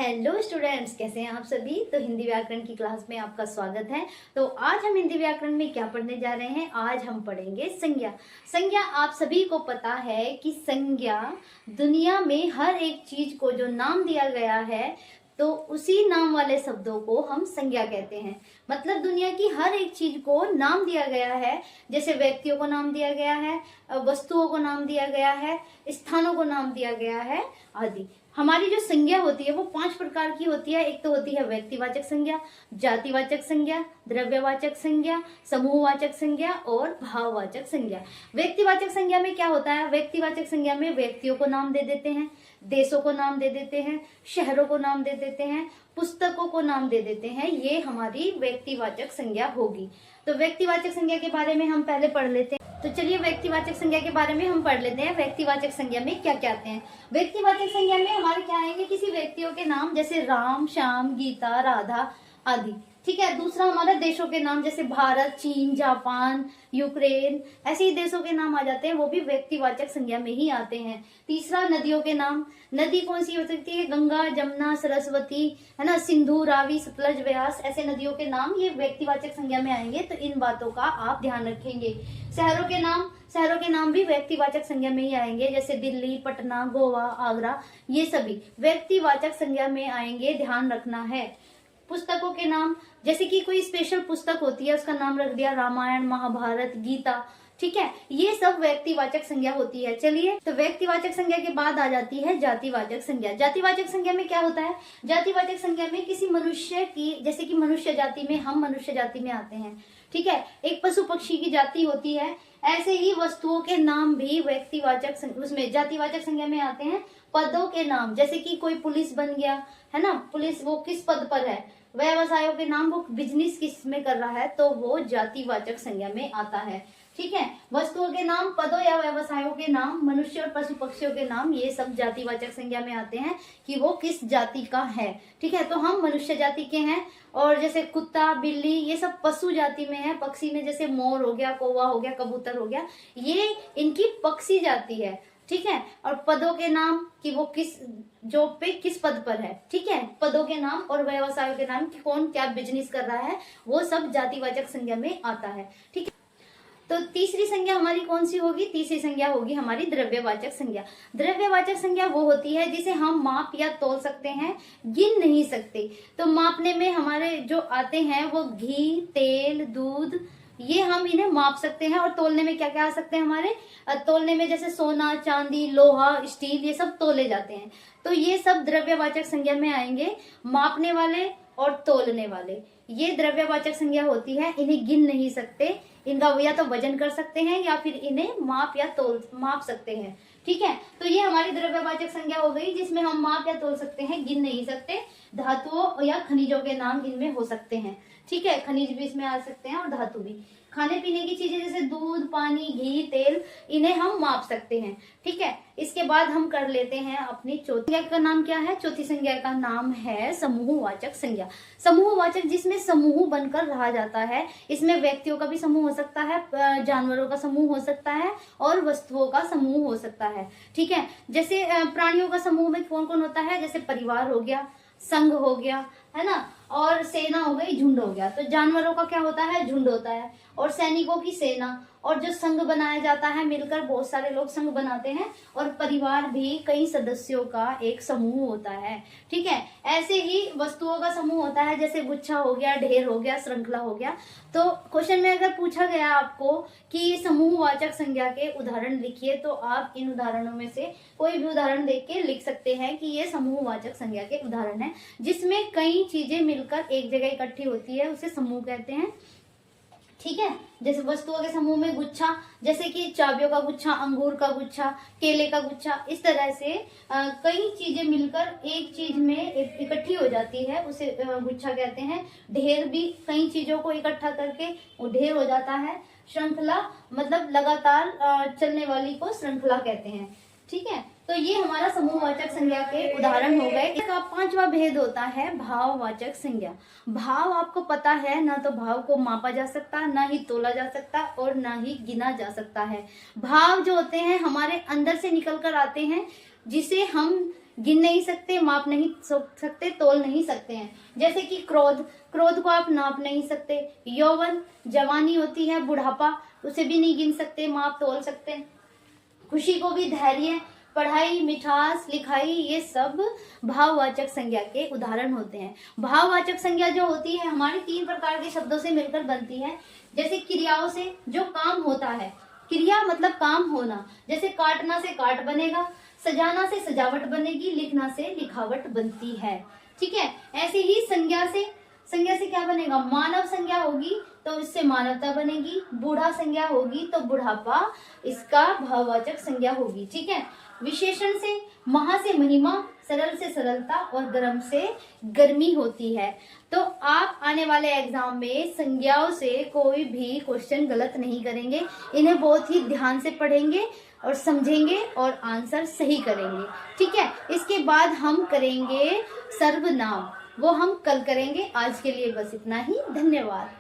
Hello students, कैसे हैं आप सभी। तो हिंदी व्याकरण की क्लास में आपका स्वागत है। तो आज हम हिंदी व्याकरण में क्या पढ़ने जा रहे हैं। आज हम पढ़ेंगे संज्ञा। संज्ञा आप सभी को पता है कि संज्ञा दुनिया में हर एक चीज को जो नाम दिया गया है तो उसी नाम वाले शब्दों को हम संज्ञा कहते हैं। मतलब दुनिया की हर एक चीज को नाम दिया गया है। जैसे व्यक्तियों को नाम दिया गया है, वस्तुओं को नाम दिया गया है, स्थानों को नाम दिया गया है आदि। हमारी जो संज्ञा होती है वो 5 प्रकार की होती है। एक तो होती है व्यक्तिवाचक संज्ञा, जातिवाचक संज्ञा, द्रव्यवाचक संज्ञा, समूहवाचक संज्ञा और भाववाचक संज्ञा। व्यक्तिवाचक संज्ञा में क्या होता है? व्यक्तिवाचक संज्ञा में व्यक्तियों को नाम दे देते हैं, देशों को नाम दे देते हैं, शहरों को नाम दे देते हैं, पुस्तकों को नाम दे देते हैं। ये हमारी व्यक्तिवाचक संज्ञा होगी। तो व्यक्तिवाचक संज्ञा के बारे में हम पहले पढ़ लेते हैं। तो चलिए व्यक्तिवाचक संज्ञा के बारे में हम पढ़ लेते हैं। व्यक्तिवाचक संज्ञा में क्या क्या आते हैं। व्यक्तिवाचक संज्ञा में हमारे क्या आएंगे? किसी व्यक्तियों के नाम जैसे राम, श्याम, गीता, राधा आदि। ठीक है। दूसरा हमारा देशों के नाम जैसे भारत, चीन, जापान, यूक्रेन, ऐसे ही देशों के नाम आ जाते हैं, वो भी व्यक्तिवाचक संज्ञा में ही आते हैं। तीसरा नदियों के नाम। नदी कौन सी हो सकती है? गंगा, जमुना, सरस्वती, है ना, सिंधु, रावी, सतलज, व्यास, ऐसे नदियों के नाम ये व्यक्तिवाचक संज्ञा में आएंगे। तो इन बातों का आप ध्यान रखेंगे। शहरों के नाम, शहरों के नाम भी व्यक्तिवाचक संज्ञा में ही आएंगे। जैसे दिल्ली, पटना, गोवा, आगरा, ये सभी व्यक्तिवाचक संज्ञा में आएंगे, ध्यान रखना है। पुस्तकों के नाम, जैसे कि कोई स्पेशल पुस्तक होती है उसका नाम रख दिया रामायण, महाभारत, गीता। ठीक है, ये सब व्यक्तिवाचक संज्ञा होती है। चलिए, तो व्यक्तिवाचक संज्ञा के बाद आ जाती है जातिवाचक संज्ञा। जातिवाचक संज्ञा में क्या होता है? जातिवाचक संज्ञा में किसी मनुष्य की, जैसे कि मनुष्य जाति में हम मनुष्य जाति में आते हैं। ठीक है, एक पशु पक्षी की जाति होती है, ऐसे ही वस्तुओं के नाम भी व्यक्तिवाचक उसमें जातिवाचक संज्ञा में आते हैं। पदों के नाम, जैसे कि कोई पुलिस बन गया, है ना, पुलिस वो किस पद पर है। व्यवसायों के नाम, वो बिजनेस किस में कर रहा है, तो वो जातिवाचक संज्ञा में आता है। ठीक है, वस्तुओं के नाम, पदों या व्यवसायों के नाम, मनुष्य और पशु पक्षियों के नाम, ये सब जातिवाचक संज्ञा में आते हैं कि वो किस जाति का है। ठीक है, तो हम मनुष्य जाति के हैं। और जैसे कुत्ता, बिल्ली, ये सब पशु जाति में है। पक्षी में जैसे मोर हो गया, कौवा हो गया, कबूतर हो गया, ये इनकी पक्षी जाति है। ठीक है, और पदों के नाम कि वो किस जॉब पे किस पद पर है। ठीक है, पदों के नाम और व्यवसायों के नाम कि कौन क्या बिजनेस कर रहा है, वो सब जातिवाचक संज्ञा में आता है। ठीक है, तो तीसरी संज्ञा हमारी कौन सी होगी? तीसरी संज्ञा होगी हमारी द्रव्यवाचक संज्ञा। द्रव्यवाचक संज्ञा वो होती है जिसे हम माप या तोल सकते हैं, गिन नहीं सकते। तो मापने में हमारे जो आते हैं वो घी, तेल, दूध, ये हम इन्हें माप सकते हैं। और तोलने में क्या क्या आ सकते हैं हमारे? तोलने में जैसे सोना, चांदी, लोहा, स्टील, ये सब तोले जाते हैं। तो ये सब द्रव्यवाचक संज्ञा में आएंगे। मापने वाले और तोलने वाले, ये द्रव्यवाचक संज्ञा होती है। इन्हें गिन नहीं सकते, इनका या तो वजन कर सकते हैं या फिर इन्हें माप या तोल माप सकते हैं। ठीक है, तो ये हमारी द्रव्यवाचक संज्ञा हो गई जिसमें हम माप या तोल सकते हैं, गिन नहीं सकते। धातुओं या खनिजों के नाम इनमें हो सकते हैं। ठीक है, खनिज भी इसमें आ सकते हैं और धातु भी। खाने पीने की चीजें जैसे दूध, पानी, घी, तेल, इन्हें हम माप सकते हैं। ठीक है, इसके बाद हम कर लेते हैं अपनी चौथी संज्ञा का नाम क्या है? चौथी संज्ञा का नाम है समूहवाचक संज्ञा। समूहवाचक, जिसमें समूह बनकर रहा जाता है। इसमें व्यक्तियों का भी समूह हो सकता है, जानवरों का समूह हो सकता है और वस्तुओं का समूह हो सकता है। ठीक है, जैसे प्राणियों का समूह में कौन कौन होता है? जैसे परिवार हो गया, संघ हो गया, है ना, और सेना हो गई, झुंड हो गया। तो जानवरों का क्या होता है? झुंड होता है। और सैनिकों की सेना। और जो संघ बनाया जाता है मिलकर, बहुत सारे लोग संघ बनाते हैं। और परिवार भी कई सदस्यों का एक समूह होता है। ठीक है, ऐसे ही वस्तुओं का समूह होता है, जैसे गुच्छा हो गया, ढेर हो गया, श्रृंखला हो गया। तो क्वेश्चन में अगर पूछा गया आपको कि समूहवाचक संज्ञा के उदाहरण लिखिए, तो आप इन उदाहरणों में से कोई भी उदाहरण देख के लिख सकते हैं कि ये समूहवाचक संज्ञा के उदाहरण है, जिसमें कई चीजें मिलकर एक जगह इकट्ठी होती है, उसे समूह कहते हैं। ठीक है, जैसे वस्तुओं के समूह में गुच्छा, जैसे कि चाबियों का गुच्छा, अंगूर का गुच्छा, केले का गुच्छा, इस तरह से कई चीजें मिलकर एक चीज में इकट्ठी हो जाती है, उसे गुच्छा कहते हैं। ढेर भी कई चीजों को इकट्ठा करके वो ढेर हो जाता है। श्रृंखला मतलब लगातार चलने वाली को श्रृंखला कहते हैं। ठीक है, तो ये हमारा समूहवाचक संज्ञा के उदाहरण हो गए। इसका 5वां भेद होता है भाववाचक संज्ञा। भाव आपको पता है, ना तो भाव को मापा जा सकता, ना ही तोला जा सकता और ना ही गिना जा सकता है। भाव जो होते हैं हमारे अंदर से निकल कर आते हैं, जिसे हम गिन नहीं सकते, माप नहीं सकते, तोल नहीं सकते हैं। जैसे कि क्रोध, क्रोध को आप नाप नहीं सकते। यौवन, जवानी होती है, बुढ़ापा, उसे भी नहीं गिन सकते, माप तोल सकते। खुशी को भी धैर्य, पढ़ाई, मिठास, लिखाई, ये सब भाववाचक संज्ञा के उदाहरण होते हैं। भाववाचक संज्ञा जो होती है हमारी 3 प्रकार के शब्दों से मिलकर बनती है। जैसे क्रियाओं से, जो काम होता है, क्रिया मतलब काम होना, जैसे काटना से काट बनेगा, सजाना से सजावट बनेगी, लिखना से लिखावट बनती है। ठीक है, ऐसे ही संज्ञा से क्या बनेगा, मानव संज्ञा होगी तो इससे मानवता बनेगी, बूढ़ा संज्ञा होगी तो बुढ़ापा इसका भाववाचक संज्ञा होगी। ठीक है, विशेषण से, महा से महिमा, सरल से सरलता और गर्म से गर्मी होती है। तो आप आने वाले एग्जाम में संज्ञाओं से कोई भी क्वेश्चन गलत नहीं करेंगे, इन्हें बहुत ही ध्यान से पढ़ेंगे और समझेंगे और आंसर सही करेंगे। ठीक है, इसके बाद हम करेंगे सर्वनाम, वो हम कल करेंगे। आज के लिए बस इतना ही, धन्यवाद।